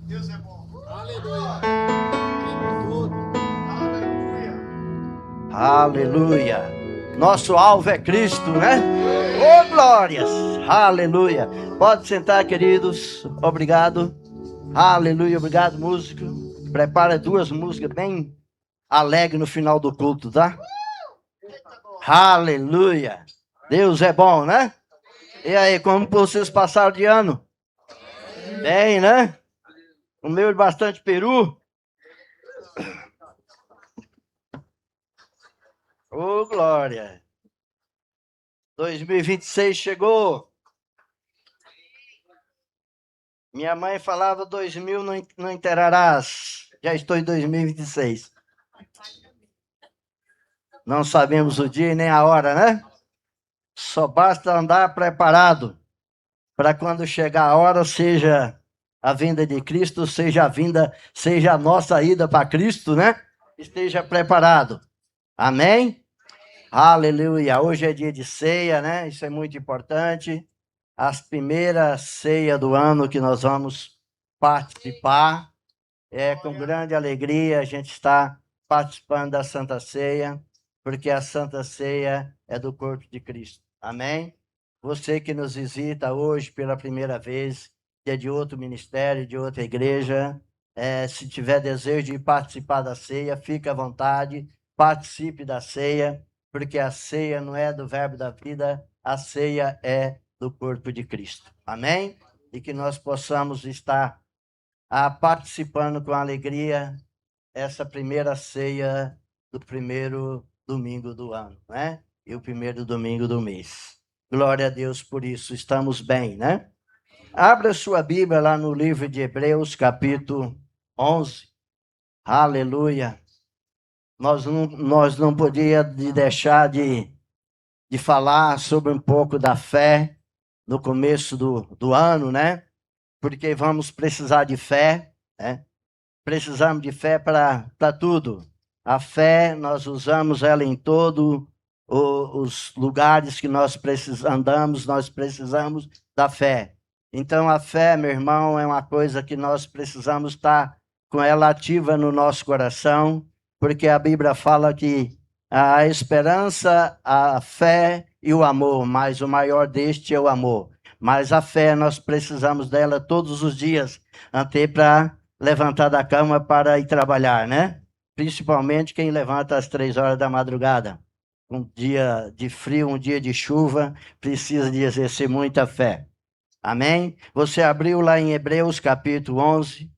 Deus é bom. Aleluia. Aleluia. Nosso alvo é Cristo, né? Oh, glórias. Aleluia. Pode sentar, queridos. Obrigado. Aleluia. Obrigado, músico. Prepara duas músicas bem alegres no final do culto, tá? Aleluia. Deus é bom, né? E aí, como vocês passaram de ano? Bem, né? Comeu bastante peru? Ô, glória. 2026 chegou. Minha mãe falava 2000 não enterrarás. Já estou em 2026. Não sabemos o dia e nem a hora, né? Só basta andar preparado para quando chegar a hora, seja a vinda de Cristo, seja a nossa ida para Cristo, né? Esteja preparado. Amém? Aleluia. Hoje é dia de ceia, né? Isso é muito importante. As primeiras ceias do ano que nós vamos participar. É com grande alegria a gente está participando da Santa Ceia, porque a Santa Ceia é do corpo de Cristo. Amém? Você que nos visita hoje pela primeira vez, que é de outro ministério, de outra igreja, se tiver desejo de participar da ceia, fique à vontade, participe da ceia, porque a ceia não é do verbo da vida, a ceia é do corpo de Cristo. Amém? E que nós possamos estar participando com alegria essa primeira ceia do primeiro domingo do ano, né? E o primeiro domingo do mês. Glória a Deus por isso, estamos bem, né? Abra sua Bíblia lá no livro de Hebreus, capítulo 11. Aleluia. Nós não podíamos deixar de falar sobre um pouco da fé no começo do ano, né? Porque vamos precisar de fé, né? Precisamos de fé para tudo. A fé, nós usamos ela em todos os lugares que nós andamos, nós precisamos da fé. Então, a fé, meu irmão, é uma coisa que nós precisamos estar com ela ativa no nosso coração, porque a Bíblia fala que a esperança, a fé e o amor, mas o maior deste é o amor. Mas a fé, nós precisamos dela todos os dias, até para levantar da cama para ir trabalhar, né? Principalmente quem levanta às 3 horas da madrugada. Um dia de frio, um dia de chuva, precisa de exercer muita fé. Amém? Você abriu lá em Hebreus capítulo 11,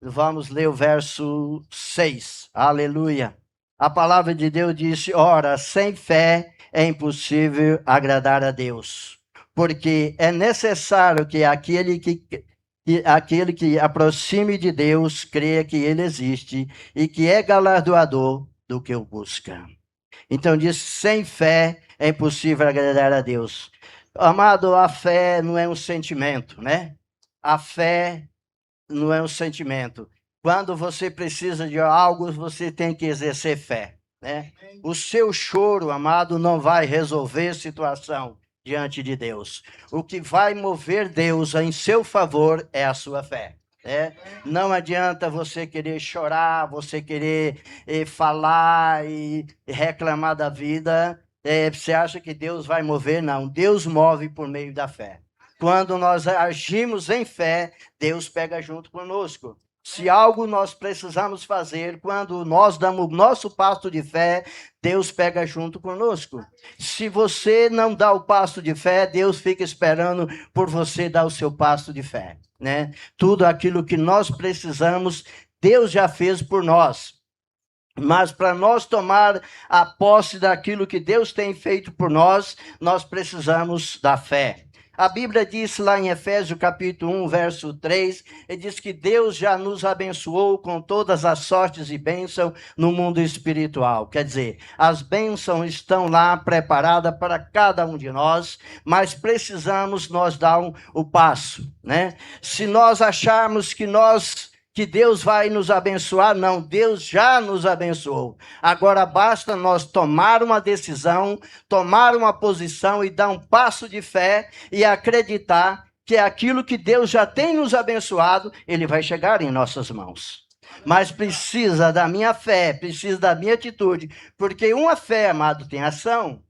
vamos ler o verso 6. Aleluia. A palavra de Deus disse: ora, sem fé é impossível agradar a Deus, porque é necessário que aquele que aproxime de Deus creia que ele existe e que é galardoador do que o busca. Então diz, sem fé é impossível agradar a Deus. Amado, a fé não é um sentimento, né? A fé não é um sentimento. Quando você precisa de algo, você tem que exercer fé, né? O seu choro, amado, não vai resolver a situação diante de Deus. O que vai mover Deus em seu favor é a sua fé. Não adianta você querer chorar, você querer falar e reclamar da vida. Você acha que Deus vai mover? Não, Deus move por meio da fé. Quando nós agimos em fé, Deus pega junto conosco. Se algo nós precisamos fazer, quando nós damos o nosso passo de fé, Deus pega junto conosco. Se você não dá o passo de fé, Deus fica esperando por você dar o seu passo de fé, né? Tudo aquilo que nós precisamos, Deus já fez por nós. Mas para nós tomar a posse daquilo que Deus tem feito por nós, nós precisamos da fé. A Bíblia diz lá em Efésios capítulo 1, verso 3, ele diz que Deus já nos abençoou com todas as sortes e bênçãos no mundo espiritual. Quer dizer, as bênçãos estão lá preparadas para cada um de nós, mas precisamos nós dar o passo, né? Se nós acharmos que Deus vai nos abençoar, não, Deus já nos abençoou. Agora basta nós tomar uma decisão, tomar uma posição e dar um passo de fé e acreditar que é aquilo que Deus já tem nos abençoado, ele vai chegar em nossas mãos. Mas precisa da minha fé, precisa da minha atitude, porque uma fé, amado, tem ação.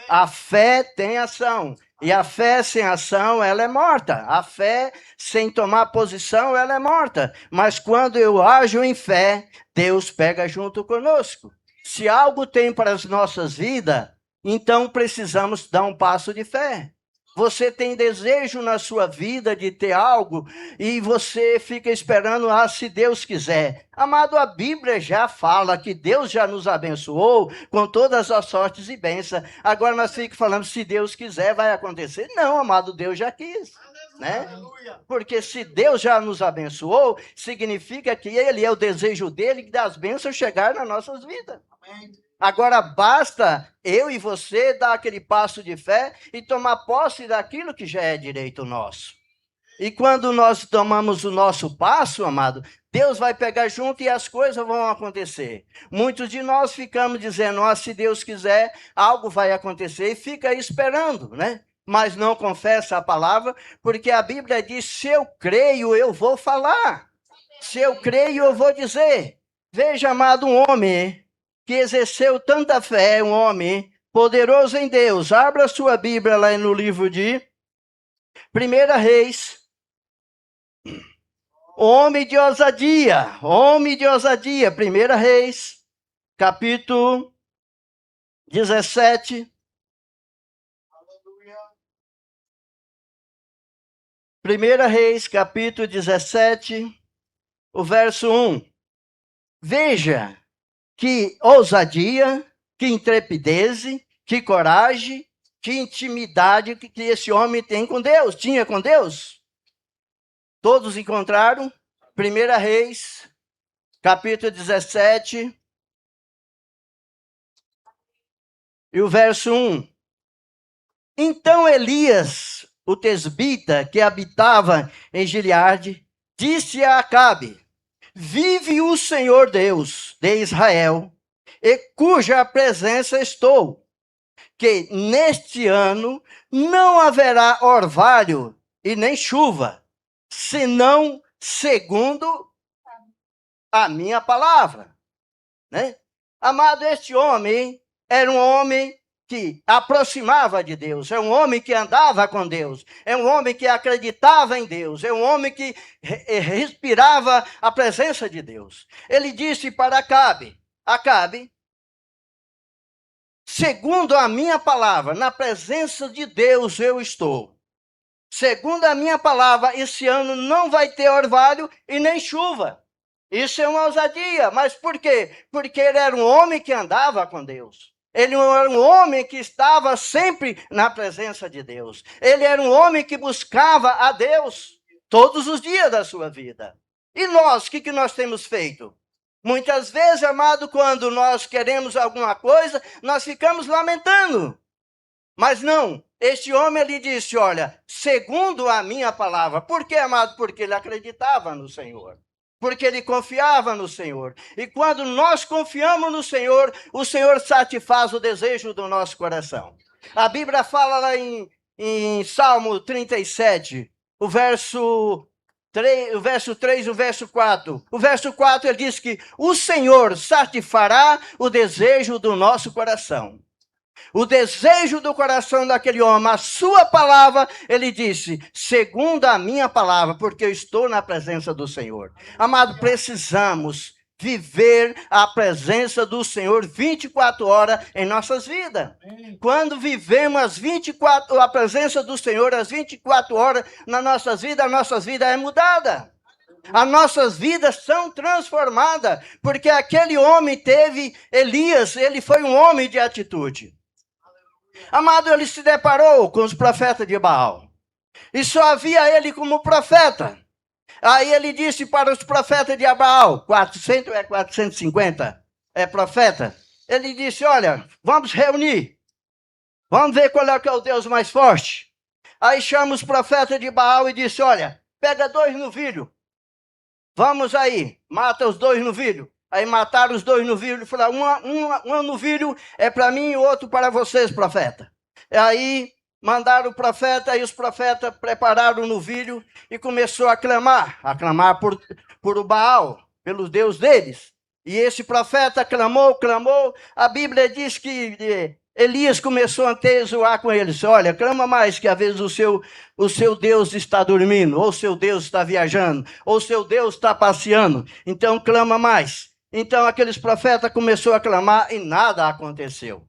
A fé tem ação. E a fé sem ação, ela é morta. A fé sem tomar posição, ela é morta. Mas quando eu ajo em fé, Deus pega junto conosco. Se algo tem para as nossas vidas, então precisamos dar um passo de fé. Você tem desejo na sua vida de ter algo e você fica esperando, se Deus quiser. Amado, a Bíblia já fala que Deus já nos abençoou com todas as sortes e bênçãos. Agora nós ficamos falando, se Deus quiser, vai acontecer. Não, amado, Deus já quis. Né? Porque se Deus já nos abençoou, significa que Ele é o desejo dele das bênçãos chegar nas nossas vidas. Amém. Agora basta eu e você dar aquele passo de fé e tomar posse daquilo que já é direito nosso. E quando nós tomamos o nosso passo, amado, Deus vai pegar junto e as coisas vão acontecer. Muitos de nós ficamos dizendo, se Deus quiser, algo vai acontecer e fica esperando, né? Mas não confessa a palavra, porque a Bíblia diz, se eu creio, eu vou falar. Se eu creio, eu vou dizer. Veja, amado, um homem que exerceu tanta fé, um homem poderoso em Deus. Abra sua Bíblia lá no livro de 1 Reis. Homem de ousadia, 1 Reis, capítulo 17. 1 Reis, capítulo 17, o verso 1. Veja que ousadia, que intrepidez, que coragem, que intimidade que esse homem tem com Deus, tinha com Deus. Todos encontraram? 1 Reis, capítulo 17, e o verso 1. Então Elias, o tesbita, que habitava em Gileade, disse a Acabe, vive o Senhor Deus de Israel, e cuja presença estou, que neste ano não haverá orvalho e nem chuva, senão segundo a minha palavra. Né? Amado, este homem era um homem que aproximava de Deus, é um homem que andava com Deus, é um homem que acreditava em Deus, é um homem que respirava a presença de Deus. Ele disse para Acabe, segundo a minha palavra, na presença de Deus eu estou. Segundo a minha palavra, esse ano não vai ter orvalho e nem chuva. Isso é uma ousadia, mas por quê? Porque ele era um homem que andava com Deus. Ele era um homem que estava sempre na presença de Deus. Ele era um homem que buscava a Deus todos os dias da sua vida. E nós, o que nós temos feito? Muitas vezes, amado, quando nós queremos alguma coisa, nós ficamos lamentando. Mas não, este homem lhe disse, olha, segundo a minha palavra. Por quê, amado? Porque ele acreditava no Senhor. Porque ele confiava no Senhor. E quando nós confiamos no Senhor, o Senhor satisfaz o desejo do nosso coração. A Bíblia fala lá em Salmo 37, o verso 3, o verso 4. O verso 4 ele diz que o Senhor satisfará o desejo do nosso coração. O desejo do coração daquele homem, a sua palavra, ele disse, segundo a minha palavra, porque eu estou na presença do Senhor. Amado, precisamos viver a presença do Senhor 24 horas em nossas vidas. Quando vivemos a presença do Senhor as 24 horas nas nossas vidas é mudada. As nossas vidas são transformadas, porque aquele homem teve, Elias, ele foi um homem de atitude. Amado, ele se deparou com os profetas de Baal. E só havia ele como profeta. Aí ele disse para os profetas de Baal, 400 ou 450 profeta. Ele disse, olha, vamos reunir. Vamos ver qual é que é o Deus mais forte. Aí chama os profetas de Baal e disse, olha, pega 2 novilhos. Vamos aí, mata os 2 novilhos. Aí mataram os 2 novilhos e falaram, um novilho é para mim e o outro para vocês, profeta. Aí mandaram o profeta, e os profetas prepararam o novilho e começou a clamar por o Baal, pelo Deus deles. E esse profeta clamou, a Bíblia diz que Elias começou a zoar com eles. Olha, clama mais, que às vezes o seu Deus está dormindo, ou o seu Deus está viajando, ou o seu Deus está passeando. Então clama mais. Então aqueles profetas começaram a clamar e nada aconteceu.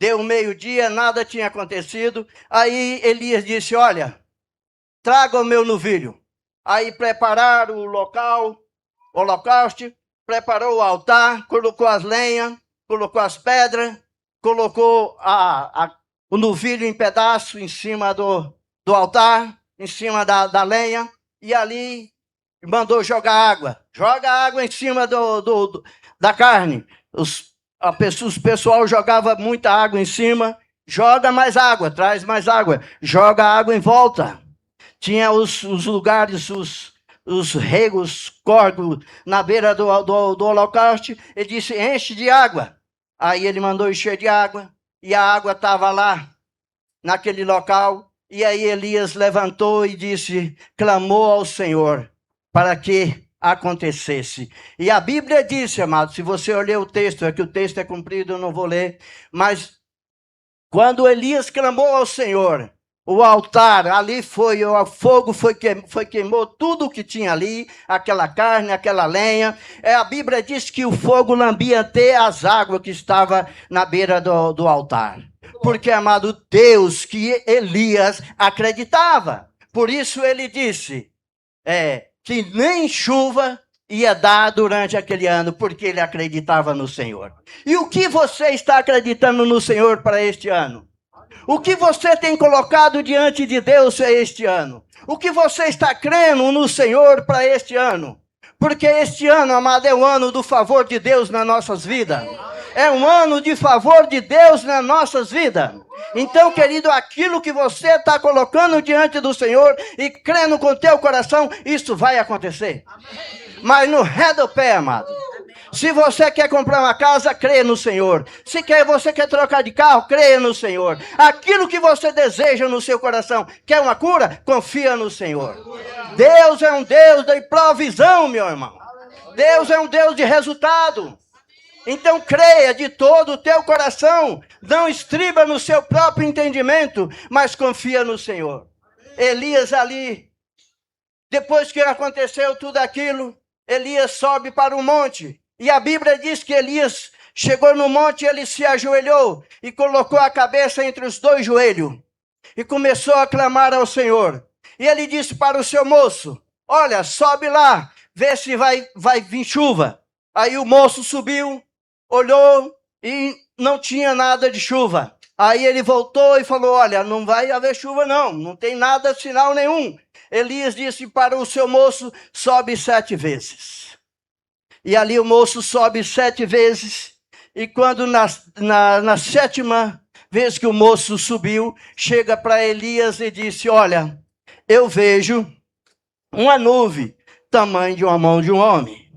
Deu meio-dia, nada tinha acontecido. Aí Elias disse, olha, traga o meu novilho. Aí prepararam o local, o holocausto, preparou o altar, colocou as lenhas, colocou as pedras, colocou o novilho em pedaço em cima do altar, em cima da lenha, e ali mandou jogar água. Joga água em cima da carne. O pessoal jogava muita água em cima, joga mais água, traz mais água, joga água em volta. Tinha os lugares, os regos, córregos na beira do holocausto. Ele disse, enche de água. Aí ele mandou encher de água, e a água estava lá, naquele local. E aí Elias levantou e disse, clamou ao Senhor para que acontecesse. E a Bíblia disse, amado, se você olhar o texto, é que o texto é comprido, eu não vou ler, mas quando Elias clamou ao Senhor, o altar, ali foi, o fogo queimou tudo o que tinha ali, aquela carne, aquela lenha. A Bíblia diz que o fogo lambia até as águas que estavam na beira do altar. Porque, amado, Deus que Elias acreditava. Por isso ele disse, que nem chuva ia dar durante aquele ano, porque ele acreditava no Senhor. E o que você está acreditando no Senhor para este ano? O que você tem colocado diante de Deus para este ano? O que você está crendo no Senhor para este ano? Porque este ano, amado, é o ano do favor de Deus nas nossas vidas. É um ano de favor de Deus nas nossas vidas. Então, querido, aquilo que você está colocando diante do Senhor e crendo com teu coração, isso vai acontecer. Mas no ré do pé, amado. Se você quer comprar uma casa, creia no Senhor. Se você quer trocar de carro, creia no Senhor. Aquilo que você deseja no seu coração, quer uma cura? Confia no Senhor. Deus é um Deus de provisão, meu irmão. Deus é um Deus de resultado. Então creia de todo o teu coração. Não estriba no seu próprio entendimento, mas confia no Senhor. Elias ali, depois que aconteceu tudo aquilo, Elias sobe para o monte. E a Bíblia diz que Elias chegou no monte, ele se ajoelhou e colocou a cabeça entre os dois joelhos. E começou a clamar ao Senhor. E ele disse para o seu moço, olha, sobe lá, vê se vai vir chuva. Aí o moço subiu, olhou e não tinha nada de chuva. Aí ele voltou e falou, olha, não vai haver chuva não tem nada, sinal nenhum. Elias disse para o seu moço, sobe 7 vezes. E ali o moço sobe 7 vezes, e quando na 7ª vez que o moço subiu, chega para Elias e disse, olha, eu vejo uma nuvem, tamanho de uma mão de um homem.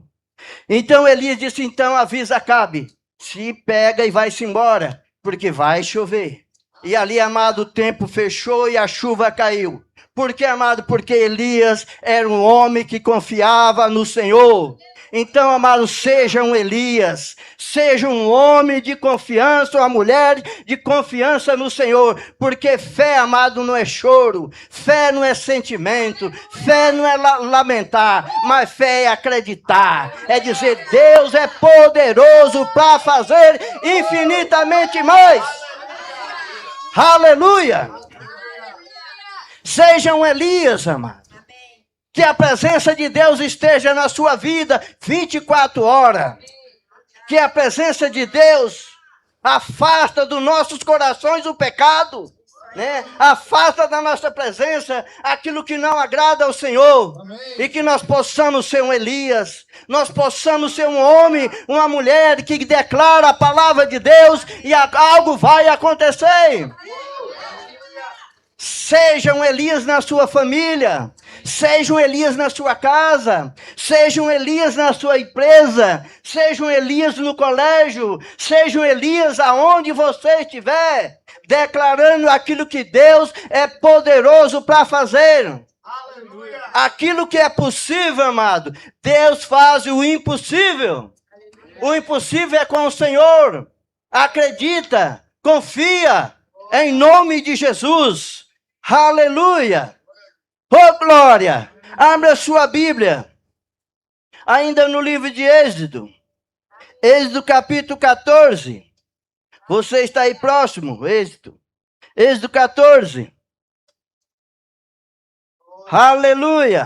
Então Elias disse, então avisa Acabe, se pega e vai-se embora, porque vai chover. E ali, amado, o tempo fechou e a chuva caiu. Por que, amado? Porque Elias era um homem que confiava no Senhor. Então, amado, seja um Elias, seja um homem de confiança, uma mulher de confiança no Senhor, porque fé, amado, não é choro, fé não é sentimento, fé não é lamentar, mas fé é acreditar, é dizer, Deus é poderoso para fazer infinitamente mais. Aleluia! Seja um Elias, amado. Que a presença de Deus esteja na sua vida 24 horas. Que a presença de Deus afasta dos nossos corações o pecado. Né? Afasta da nossa presença aquilo que não agrada ao Senhor. Amém. E que nós possamos ser um Elias. Nós possamos ser um homem, uma mulher que declara a palavra de Deus e algo vai acontecer. Seja um Elias na sua família. Seja um Elias na sua casa, seja um Elias na sua empresa, seja um Elias no colégio, seja um Elias aonde você estiver. declarando aquilo que Deus é poderoso para fazer. Aleluia. Aquilo que é possível, amado, Deus faz o impossível. O impossível é com o Senhor. Acredita, confia, em nome de Jesus. Aleluia. Oh, glória. Abra a sua Bíblia. Ainda no livro de Êxodo. Êxodo capítulo 14. Você está aí próximo, Êxodo. Êxodo 14. Aleluia.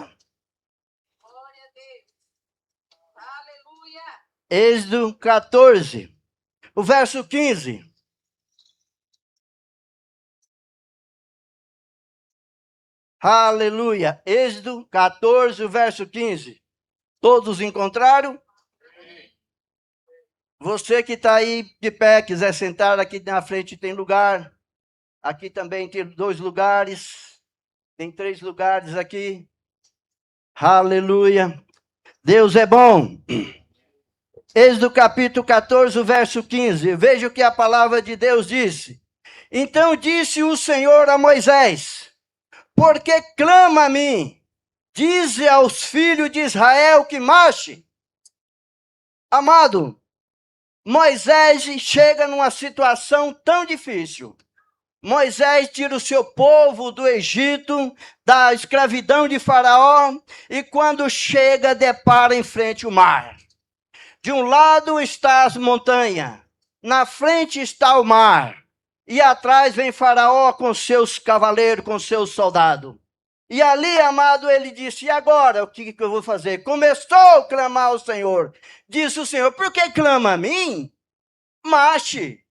Glória a Deus. Aleluia. Êxodo 14. O verso 15. Aleluia. Êxodo 14, o verso 15. Todos encontraram? Você que está aí de pé, quiser sentar, aqui na frente tem lugar. Aqui também tem 2 lugares. Tem 3 lugares aqui. Aleluia. Deus é bom. Êxodo capítulo 14, o verso 15. Veja o que a palavra de Deus disse. Então disse o Senhor a Moisés: porque clama a mim, dize aos filhos de Israel que marche. Amado, Moisés chega numa situação tão difícil. Moisés tira o seu povo do Egito, da escravidão de Faraó, e quando chega, depara em frente o mar. De um lado está as montanhas, na frente está o mar, e atrás vem Faraó com seus cavaleiros, com seus soldados. E ali, amado, ele disse: e agora, o que eu vou fazer? Começou a clamar ao Senhor. Disse o Senhor: por que clama a mim? Marche.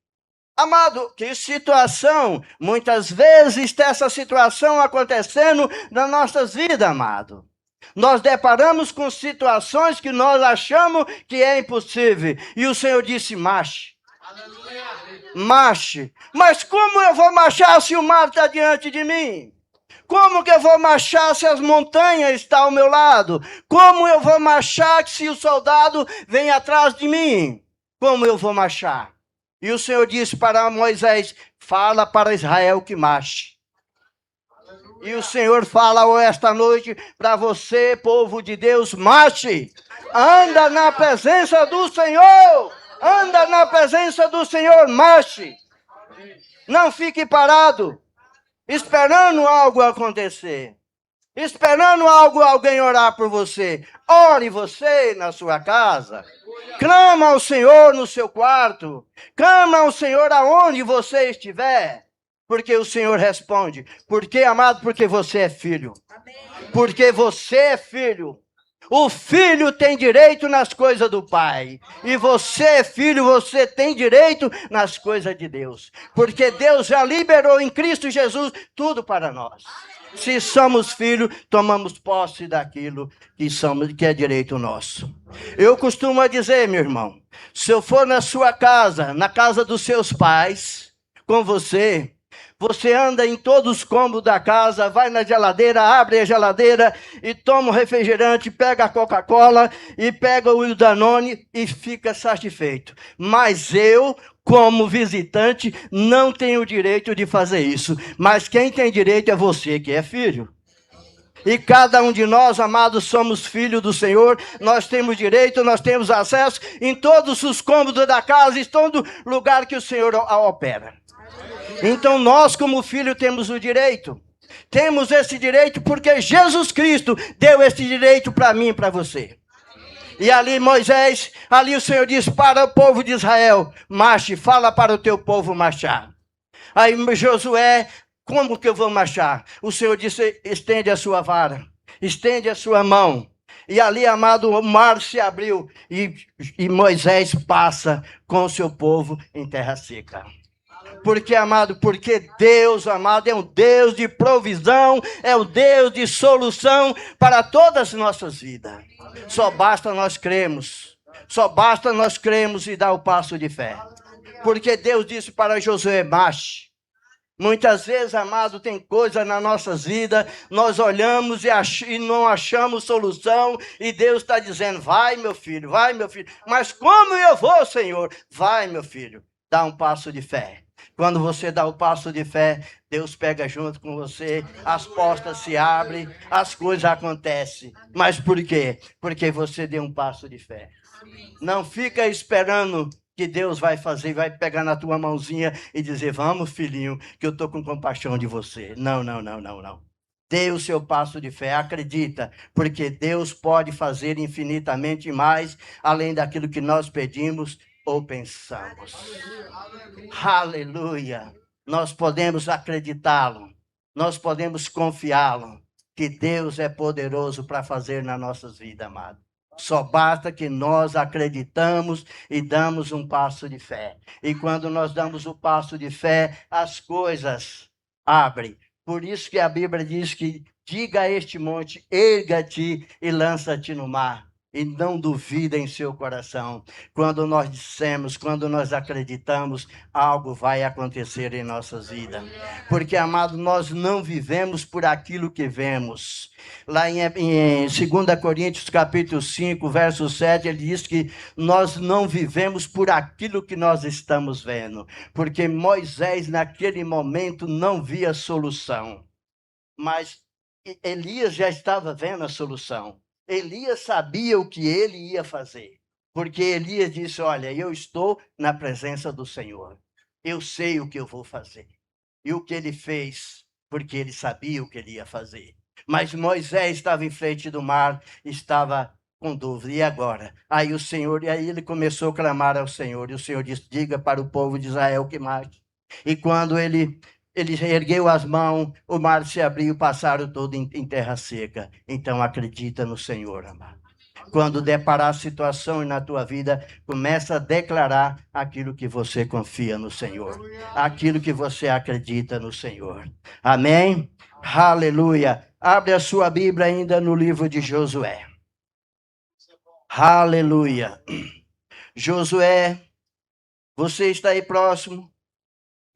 Amado, que situação, muitas vezes está essa situação acontecendo nas nossas vidas, amado. Nós deparamos com situações que nós achamos que é impossível. E o Senhor disse: marche. Aleluia. Marche. Mas como eu vou marchar se o mar está diante de mim? Como que eu vou marchar se as montanhas estão ao meu lado? Como eu vou marchar se o soldado vem atrás de mim? Como eu vou marchar? E o Senhor disse para Moisés: fala para Israel que marche. E o Senhor fala esta noite para você, povo de Deus: marche. Anda na presença do Senhor. Anda na presença do Senhor, marche. Não fique parado, esperando algo acontecer. Esperando alguém orar por você. Ore você na sua casa. Clama ao Senhor no seu quarto. Clama ao Senhor aonde você estiver. Porque o Senhor responde. Por quê, amado? Porque você é filho. Porque você é filho. O filho tem direito nas coisas do Pai. E você é filho, você tem direito nas coisas de Deus. Porque Deus já liberou em Cristo Jesus tudo para nós. Se somos filhos, tomamos posse daquilo que é direito nosso. Eu costumo dizer, meu irmão, se eu for na sua casa, na casa dos seus pais, com você, você anda em todos os cômodos da casa, vai na geladeira, abre a geladeira e toma o refrigerante, pega a Coca-Cola e pega o Danone e fica satisfeito. Mas eu, como visitante, não tenho o direito de fazer isso. Mas quem tem direito é você, que é filho. E cada um de nós, amados, somos filhos do Senhor. Nós temos direito, nós temos acesso em todos os cômodos da casa, em todo lugar que o Senhor opera. Então nós, como filho, temos o direito. Temos esse direito porque Jesus Cristo deu esse direito para mim e para você. E ali Moisés, ali o Senhor diz para o povo de Israel: marche, fala para o teu povo marchar. Aí Josué: como que eu vou marchar? O Senhor disse: estende a sua vara, estende a sua mão. E ali, amado, o mar se abriu e Moisés passa com o seu povo em terra seca. Porque, amado, porque Deus, amado, é um Deus de provisão, é um Deus de solução para todas as nossas vidas. Só basta nós cremos, só basta nós cremos e dar o passo de fé. Porque Deus disse para Josué: marche. Muitas vezes, amado, tem coisa nas nossas vidas, nós olhamos e não achamos solução, e Deus está dizendo: vai, meu filho, vai, meu filho. Mas como eu vou, Senhor? Vai, meu filho, dá um passo de fé. Quando você dá o passo de fé, Deus pega junto com você, as portas se abrem, as coisas acontecem. Mas por quê? Porque você deu um passo de fé. Não fica esperando que Deus vai fazer, vai pegar na tua mãozinha e dizer, vamos, filhinho, que eu estou com compaixão de você. Não, não, não, não, não. Dê o seu passo de fé, acredita, porque Deus pode fazer infinitamente mais, além daquilo que nós pedimos ou pensamos. Aleluia! Nós podemos acreditá-lo, nós podemos confiá-lo, que Deus é poderoso para fazer nas nossas vidas, amado. Só basta que nós acreditamos e damos um passo de fé. E quando nós damos o passo de fé, as coisas abrem. Por isso que a Bíblia diz que diga a este monte, erga-te e lança-te no mar. E não duvida em seu coração. Quando nós dissemos, quando nós acreditamos, algo vai acontecer em nossas vidas. Porque, amado, nós não vivemos por aquilo que vemos. Lá em 2 Coríntios, capítulo 5, verso 7, ele diz que nós não vivemos por aquilo que nós estamos vendo. Porque Moisés, naquele momento, não via solução. Mas Elias já estava vendo a solução. Elias sabia o que ele ia fazer. Porque Elias disse, olha, eu estou na presença do Senhor. Eu sei o que eu vou fazer. E o que ele fez, porque ele sabia o que ele ia fazer. Mas Moisés estava em frente do mar, estava com dúvida. E agora? Aí o Senhor, e aí ele começou a clamar ao Senhor. E o Senhor disse, diga para o povo de Israel que marche. E quando ele ergueu as mãos, o mar se abriu, passaram todo em terra seca. Então acredita no Senhor, amado. Quando deparar situações na tua vida, começa a declarar aquilo que você confia no Senhor. Aquilo que você acredita no Senhor. Amém? Aleluia. Abre a sua Bíblia ainda no livro de Josué. Aleluia. Josué, você está aí próximo?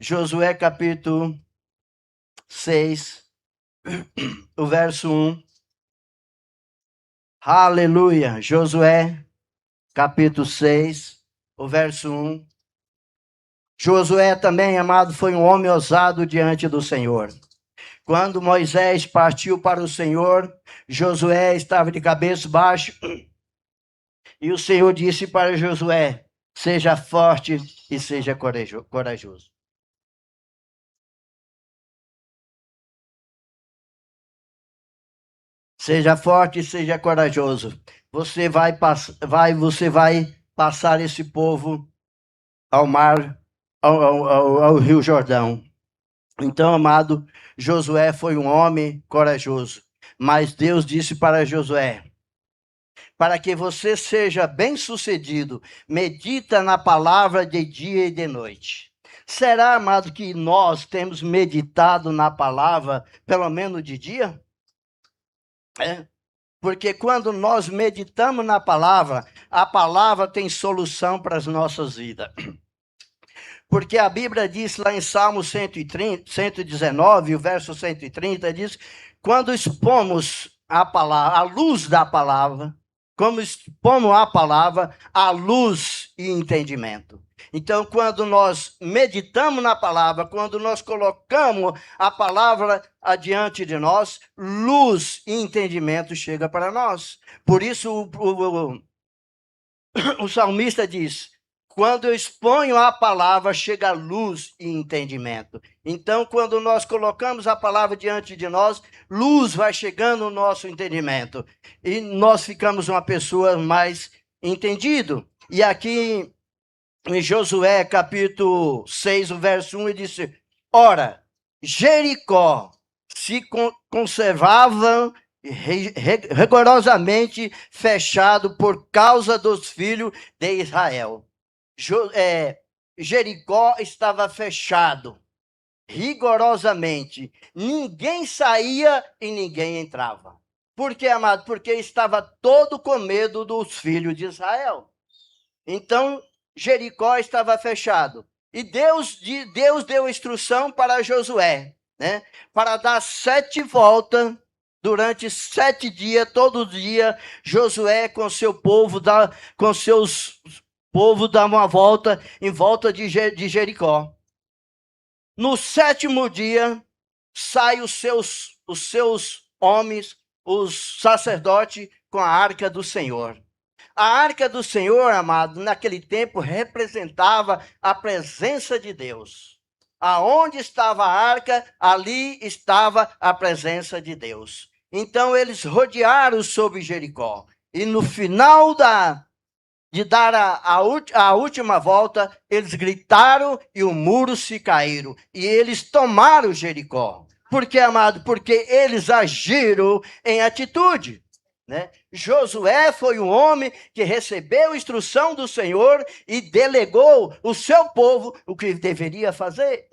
Josué capítulo 6, o verso 1. Aleluia. Josué capítulo 6, o verso 1. Josué também, amado, foi um homem ousado diante do Senhor. Quando Moisés partiu para o Senhor, Josué estava de cabeça baixa. E o Senhor disse para Josué, seja forte e seja corajoso. Seja forte e seja corajoso. Você vai passar esse povo ao mar, ao Rio Jordão. Então, amado, Josué foi um homem corajoso. Mas Deus disse para Josué, para que você seja bem-sucedido, medita na palavra de dia e de noite. Será, amado, que nós temos meditado na palavra, pelo menos de dia? Porque quando nós meditamos na palavra, a palavra tem solução para as nossas vidas. Porque a Bíblia diz lá em Salmo 119, o verso 130, diz, quando expomos a palavra, a luz da palavra, como expomos a palavra, a luz e entendimento. Então, quando nós meditamos na palavra, quando nós colocamos a palavra adiante de nós, luz e entendimento chega para nós. Por isso, o salmista diz, quando eu exponho a palavra, chega luz e entendimento. Então, quando nós colocamos a palavra diante de nós, luz vai chegando no nosso entendimento. E nós ficamos uma pessoa mais entendida. E aqui em Josué, capítulo 6, o verso 1, ele disse, ora, Jericó se conservava rigorosamente fechado por causa dos filhos de Israel. Jericó estava fechado, rigorosamente. Ninguém saía e ninguém entrava. Por quê, amado? Porque estava todo com medo dos filhos de Israel. Então, Jericó estava fechado. E Deus deu instrução para Josué, né? Para dar 7 voltas. Durante 7 dias, todo dia, Josué com seu povo, com seus povo dá uma volta em volta de Jericó. No sétimo dia, saem os seus homens, os sacerdotes, com a arca do Senhor. A arca do Senhor, amado, naquele tempo representava a presença de Deus. Aonde estava a arca, ali estava a presença de Deus. Então eles rodearam sobre Jericó. E no final de dar a última volta, eles gritaram e o muro se caíram. E eles tomaram Jericó. Por quê, amado? Porque eles agiram em atitude. Né? Josué foi um homem que recebeu instrução do Senhor e delegou o seu povo o que deveria fazer.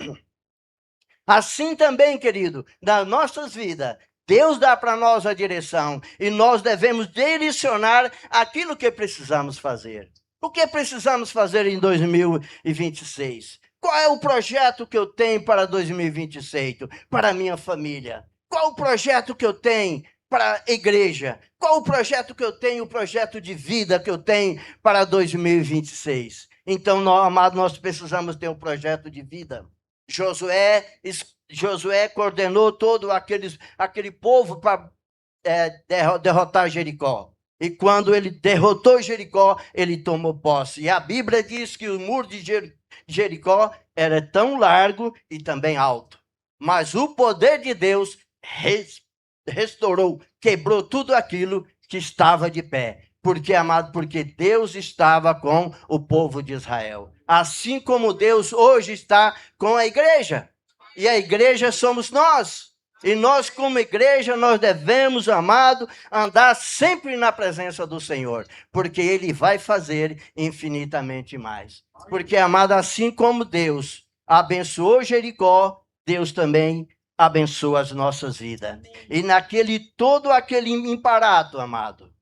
Assim também, querido, nas nossas vidas, Deus dá para nós a direção e nós devemos direcionar aquilo que precisamos fazer. O que precisamos fazer em 2026? Qual é o projeto que eu tenho para 2026? Para a minha família? Qual o projeto que eu tenho para a igreja? Qual o projeto que eu tenho, o projeto de vida que eu tenho para 2026? Então, amado, nós precisamos ter um projeto de vida. Josué coordenou todo aquele povo para derrotar Jericó. E quando ele derrotou Jericó, ele tomou posse. E a Bíblia diz que o muro de Jericó era tão largo e também alto. Mas o poder de Deus restaurou, quebrou tudo aquilo que estava de pé. Porque, amado, porque Deus estava com o povo de Israel. Assim como Deus hoje está com a igreja. E a igreja somos nós. E nós, como igreja, nós devemos, amado, andar sempre na presença do Senhor. Porque Ele vai fazer infinitamente mais. Porque, amado, assim como Deus abençoou Jericó, Deus também abençoa as nossas vidas. E todo aquele imparado, amado,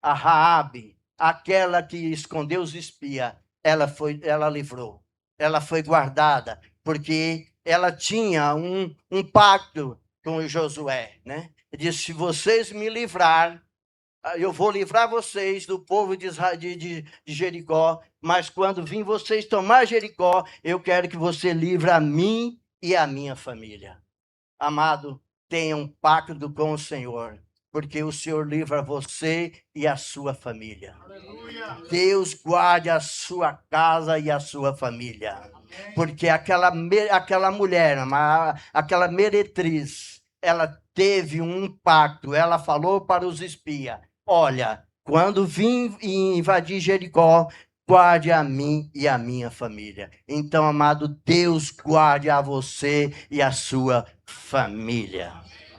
a Raabe, aquela que escondeu os espias, ela livrou. Ela foi guardada, porque ela tinha um pacto com Josué, né? Ele disse: se vocês me livrar, eu vou livrar vocês do povo de Jericó, mas quando vir vocês tomar Jericó, eu quero que você livre a mim e a minha família. Amado, tenha um pacto com o Senhor, porque o Senhor livra você e a sua família. Aleluia. Deus guarde a sua casa e a sua família. Porque aquela mulher, aquela meretriz, ela teve um pacto. Ela falou para os espias: olha, quando vim invadir Jericó, guarde a mim e a minha família. Então, amado, Deus guarde a você e a sua família.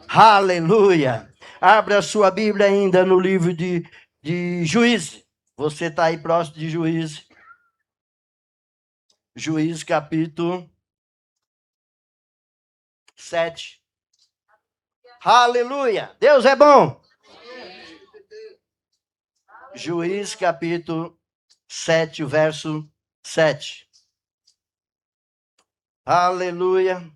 Aleluia! Abra a sua Bíblia ainda no livro de Juízes. Você está aí próximo de Juízes. Juízes capítulo 7. Aleluia! Deus é bom! Juízes capítulo 7, verso 7. Aleluia!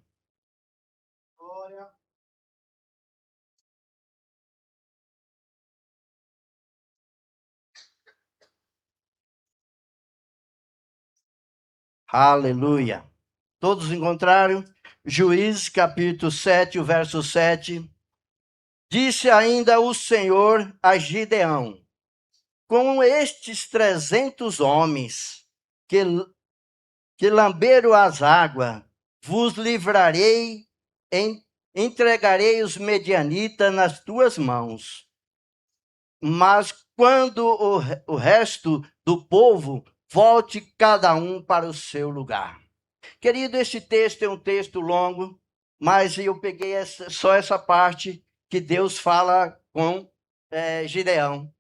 Aleluia! Todos encontraram? Juízes capítulo 7, o verso 7. Disse ainda o Senhor a Gideão: com estes 300 homens que lamberam as águas, vos livrarei, entregarei os medianitas nas tuas mãos. Mas quando o resto do povo, volte cada um para o seu lugar. Querido, esse texto é um texto longo, mas eu peguei só essa parte que Deus fala com Gideão.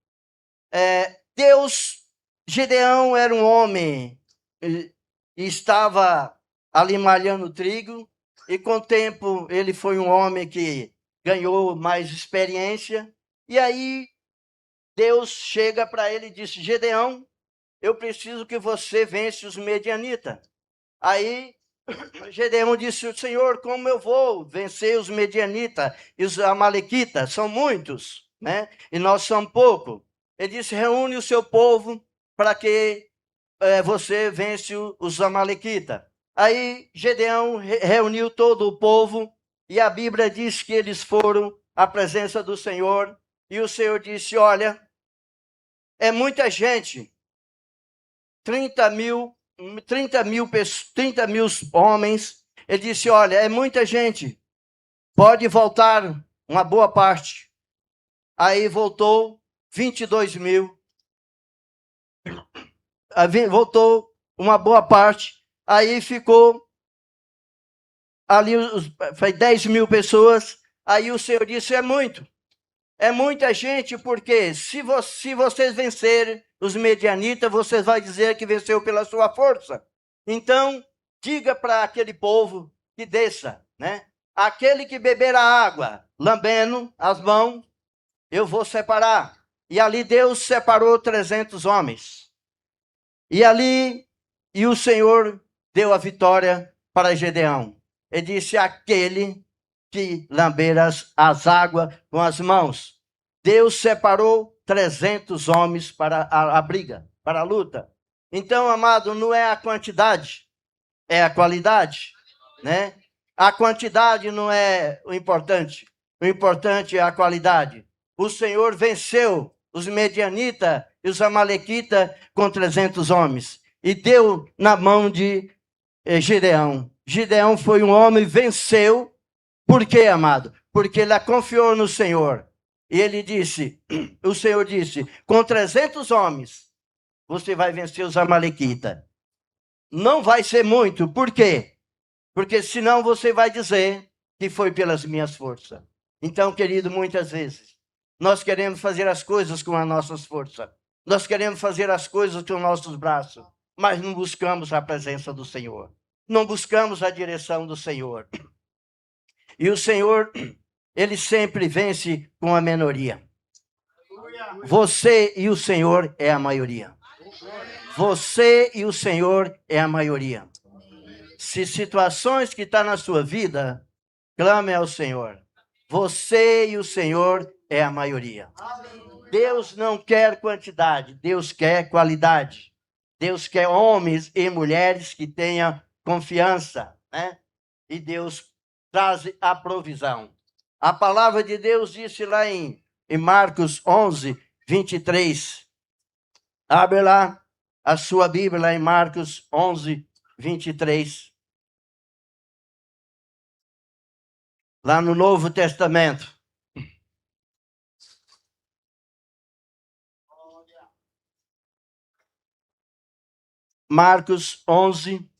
Gideão era um homem e estava ali malhando trigo, e com o tempo ele foi um homem que ganhou mais experiência, e aí Deus chega para ele e diz: Gideão, eu preciso que você vença os medianitas. Aí Gideão disse: Senhor, como eu vou vencer os medianitas e os amalequitas? São muitos, né? E nós somos poucos. Ele disse: reúne o seu povo para que você vence os amalequitas. Aí Gedeão reuniu todo o povo, e a Bíblia diz que eles foram à presença do Senhor, e o Senhor disse: olha, é muita gente, 30 mil homens. Ele disse: olha, é muita gente, pode voltar uma boa parte. Aí voltou 22 mil, voltou uma boa parte, aí ficou ali, foi 10 mil pessoas. Aí o Senhor disse: é muita gente, porque se vocês vencerem os medianitas, vocês vão dizer que venceu pela sua força. Então, diga para aquele povo que desça, né? Aquele que beber a água, lambendo as mãos, eu vou separar. E ali Deus separou 300 homens. E o Senhor deu a vitória para Gedeão. Ele disse: aquele que lamber as águas com as mãos. Deus separou 300 homens para a briga, para a luta. Então, amado, não é a quantidade, é a qualidade, né? A quantidade não é o importante é a qualidade. O Senhor venceu os medianitas e os amalequitas com 300 homens e deu na mão de Gideão. Gideão foi um homem, venceu. Por quê, amado? Porque ele confiou no Senhor. E ele disse, o Senhor disse: com 300 homens, você vai vencer os amalequitas. Não vai ser muito. Por quê? Porque senão você vai dizer que foi pelas minhas forças. Então, querido, muitas vezes, nós queremos fazer as coisas com as nossas forças. Nós queremos fazer as coisas com os nossos braços. Mas não buscamos a presença do Senhor. Não buscamos a direção do Senhor. E o Senhor, ele sempre vence com a minoria. Você e o Senhor é a maioria. Você e o Senhor é a maioria. Se situações que estão na sua vida, clame ao Senhor. Você e o Senhor é a maioria. Deus não quer quantidade, Deus quer qualidade. Deus quer homens e mulheres que tenham confiança, né? E Deus traz a provisão. A palavra de Deus disse lá em Marcos 11, 23. Abre lá a sua Bíblia, lá em Marcos 11, 23. Lá no Novo Testamento. Marcos 11,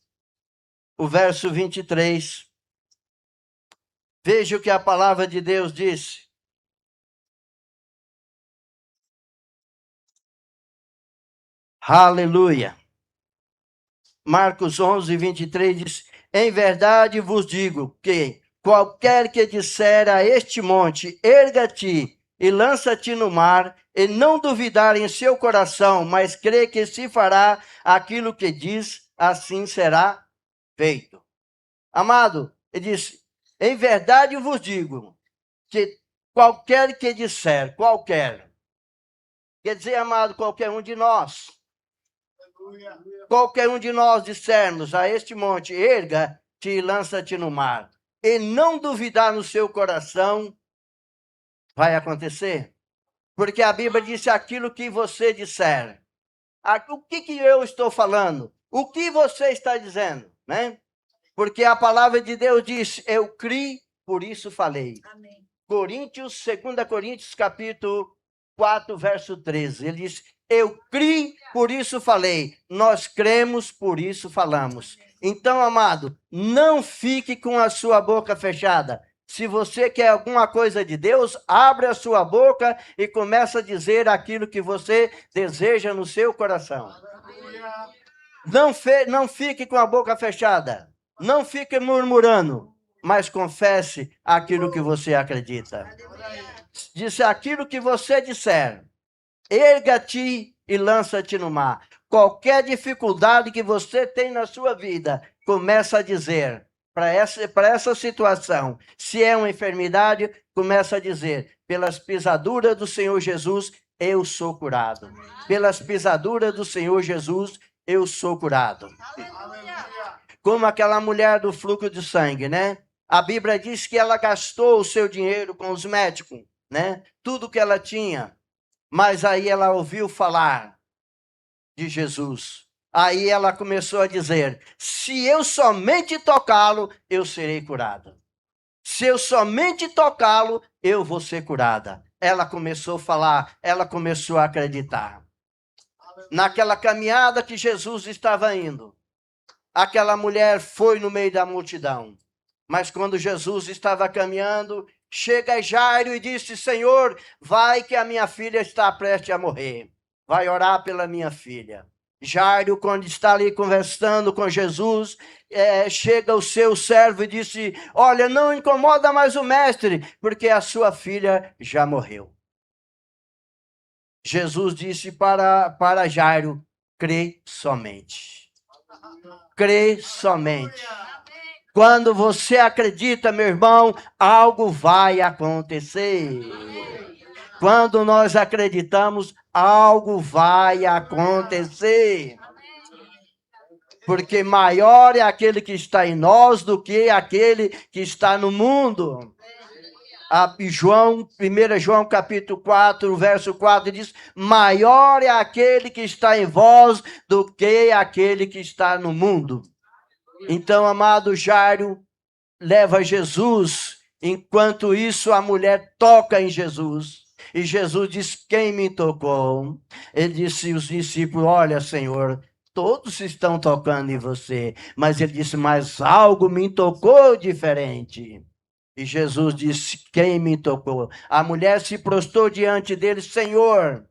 o verso 23. Veja o que a palavra de Deus disse. Aleluia. Marcos 11, 23 diz: em verdade vos digo que qualquer que disser a este monte, erga-te e lança-te no mar, e não duvidar em seu coração, mas crê que se fará aquilo que diz, assim será feito. Amado, ele disse: em verdade vos digo que qualquer que disser, qualquer, quer dizer, amado, qualquer um de nós, qualquer um de nós dissermos a este monte, erga-te e lança-te no mar, e não duvidar no seu coração, vai acontecer. Porque a Bíblia disse: aquilo que você disser. O que eu estou falando? O que você está dizendo, né? Porque a palavra de Deus diz: eu criei, por isso falei. Amém. 2 Coríntios, capítulo 4, verso 13. Ele diz: eu criei, por isso falei. Nós cremos, por isso falamos. Então, amado, não fique com a sua boca fechada. Se você quer alguma coisa de Deus, abre a sua boca e começa a dizer aquilo que você deseja no seu coração. Não fique com a boca fechada. Não fique murmurando, mas confesse aquilo que você acredita. Disse: aquilo que você disser, erga-te e lança-te no mar. Qualquer dificuldade que você tem na sua vida, começa a dizer para essa situação. Se é uma enfermidade, começa a dizer: pelas pisaduras do Senhor Jesus, eu sou curado. Pelas pisaduras do Senhor Jesus, eu sou curado. como aquela mulher do fluxo de sangue, né? A Bíblia diz que ela gastou o seu dinheiro com os médicos, né? Tudo que ela tinha. Mas aí ela ouviu falar de Jesus. Aí ela começou a dizer: se eu somente tocá-lo, eu serei curada. Se eu somente tocá-lo, eu vou ser curada. Ela começou a falar, ela começou a acreditar. Naquela caminhada que Jesus estava indo, aquela mulher foi no meio da multidão. Mas quando Jesus estava caminhando, chega Jairo e disse: Senhor, vai que a minha filha está prestes a morrer. Vai orar pela minha filha. Jairo, quando está ali conversando com Jesus, chega o seu servo e disse: olha, não incomoda mais o mestre, porque a sua filha já morreu. Jesus disse para Jairo: crê somente. Crê somente. Quando você acredita, meu irmão, algo vai acontecer. Quando nós acreditamos, algo vai acontecer. Porque maior é aquele que está em nós do que aquele que está no mundo. João, 1 João capítulo 4, verso 4 diz: maior é aquele que está em vós do que aquele que está no mundo. Então, amado, Jairo leva Jesus. Enquanto isso, a mulher toca em Jesus. E Jesus diz: quem me tocou? Ele disse aos discípulos: olha, Senhor, todos estão tocando em você. Mas ele disse: mas algo me tocou diferente. E Jesus disse: quem me tocou? A mulher se prostrou diante dele: Senhor.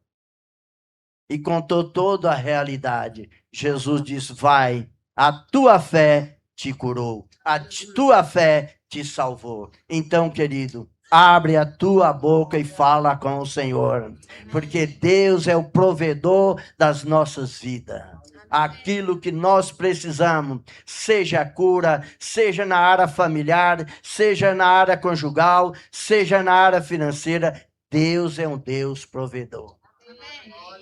E contou toda a realidade. Jesus disse: vai, a tua fé te curou, a tua fé te salvou. Então, querido, abre a tua boca e fala com o Senhor, porque Deus é o provedor das nossas vidas. Aquilo que nós precisamos, seja cura, seja na área familiar, seja na área conjugal, seja na área financeira, Deus é um Deus provedor.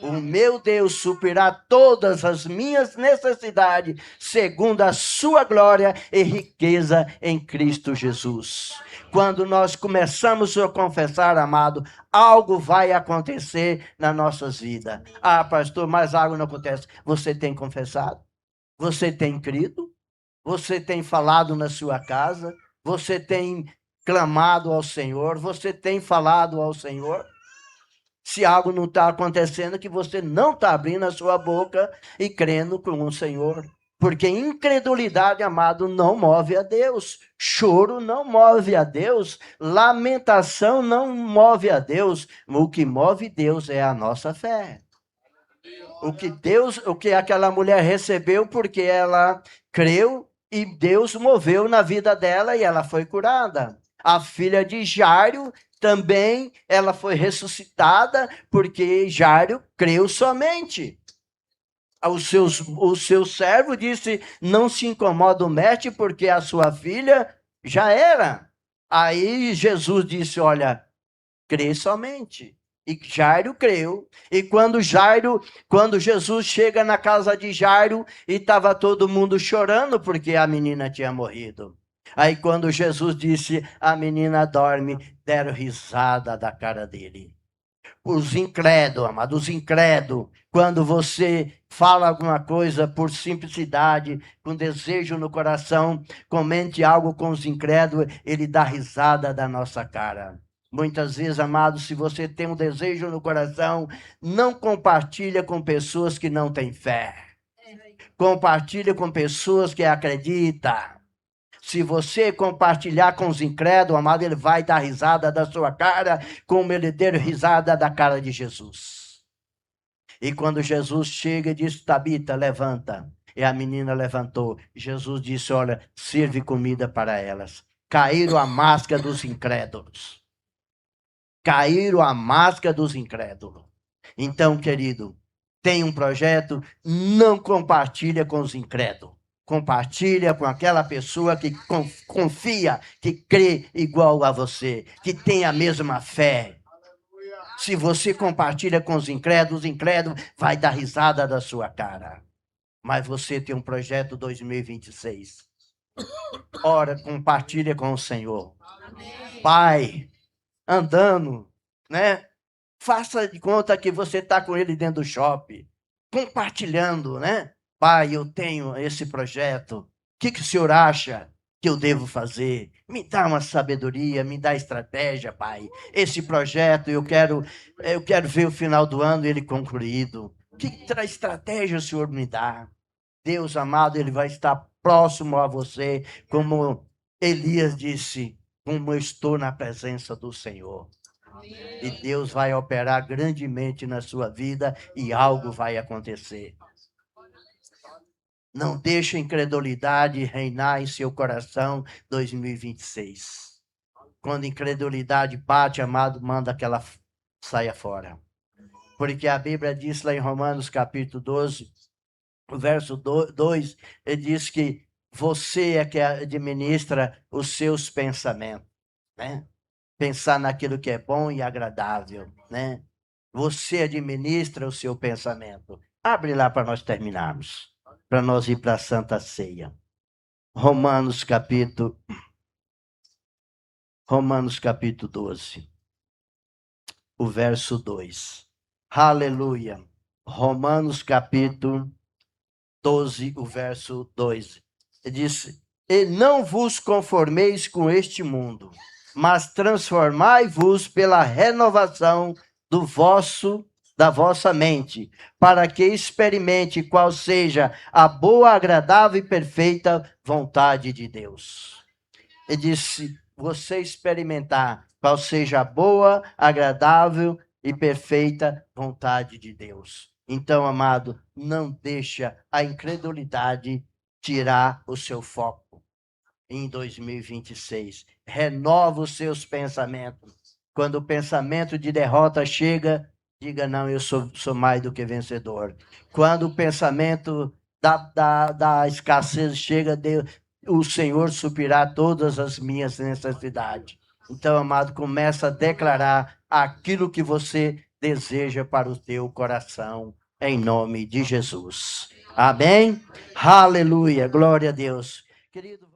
O meu Deus suprirá todas as minhas necessidades, segundo a sua glória e riqueza em Cristo Jesus. Quando nós começamos a confessar, amado, algo vai acontecer nas nossas vidas. Ah, pastor, mas algo não acontece. Você tem confessado? Você tem crido? Você tem falado na sua casa? Você tem clamado ao Senhor? Você tem falado ao Senhor? Se algo não está acontecendo, que você não está abrindo a sua boca e crendo com o Senhor. Porque incredulidade, amado, não move a Deus. Choro não move a Deus. Lamentação não move a Deus. O que move Deus é a nossa fé. O que aquela mulher recebeu porque ela creu e Deus moveu na vida dela e ela foi curada. A filha de Jairo também, ela foi ressuscitada porque Jairo creu somente. O seu servo disse: não se incomoda o mestre porque a sua filha já era. Aí Jesus disse: olha, crê somente. E Jairo creu. E quando Jesus chega na casa de Jairo, e estava todo mundo chorando porque a menina tinha morrido. Aí quando Jesus disse: a menina dorme, deram risada da cara dele. Os incrédulos, amados, os incrédulos, quando você fala alguma coisa por simplicidade, com desejo no coração, comente algo com os incrédulos, ele dá risada da nossa cara. Muitas vezes, amados, se você tem um desejo no coração, não compartilha com pessoas que não têm fé. Compartilha com pessoas que acreditam. Se você compartilhar com os incrédulos, amado, ele vai dar risada da sua cara, como ele deu risada da cara de Jesus. E quando Jesus chega e diz: Tabita, levanta. E a menina levantou. Jesus disse: olha, serve comida para elas. Caíram a máscara dos incrédulos. Caíram a máscara dos incrédulos. Então, querido, tem um projeto, não compartilha com os incrédulos. Compartilha com aquela pessoa que confia, que crê igual a você, que tem a mesma fé. Se você compartilha com os incrédulos vai dar risada da sua cara. mas você tem um projeto 2026. Ora, compartilha com o Senhor. Pai, andando, né? Faça de conta que você está com ele dentro do shopping, compartilhando, né? Pai, eu tenho esse projeto. O que o senhor acha que eu devo fazer? Me dá uma sabedoria, me dá estratégia, Pai. Esse projeto eu quero ver o final do ano ele concluído. Que estratégia o senhor me dá? Deus amado, ele vai estar próximo a você, como Elias disse, como eu estou na presença do Senhor. E Deus vai operar grandemente na sua vida e algo vai acontecer. Não deixe a incredulidade reinar em seu coração 2026. Quando a incredulidade bate, amado, manda que ela saia fora. Porque a Bíblia diz lá em Romanos capítulo 12, o verso 2, ele diz que você é que administra os seus pensamentos, né? Pensar naquilo que é bom e agradável, né? Você administra o seu pensamento. Abre lá para nós terminarmos, para nós ir para a Santa Ceia. Romanos capítulo 12, o verso 2. Aleluia. Romanos capítulo 12, o verso 2. Ele diz: e não vos conformeis com este mundo, mas transformai-vos pela renovação da vossa mente, para que experimente qual seja a boa, agradável e perfeita vontade de Deus. Ele disse: você experimentar qual seja a boa, agradável e perfeita vontade de Deus. Então, amado, não deixa a incredulidade tirar o seu foco em 2026. Renova os seus pensamentos. Quando o pensamento de derrota chega, diga: não, eu sou mais do que vencedor. Quando o pensamento da escassez chega, o Senhor suprirá todas as minhas necessidades. Então, amado, começa a declarar aquilo que você deseja para o teu coração, em nome de Jesus. Amém? Aleluia, glória a Deus. Querido...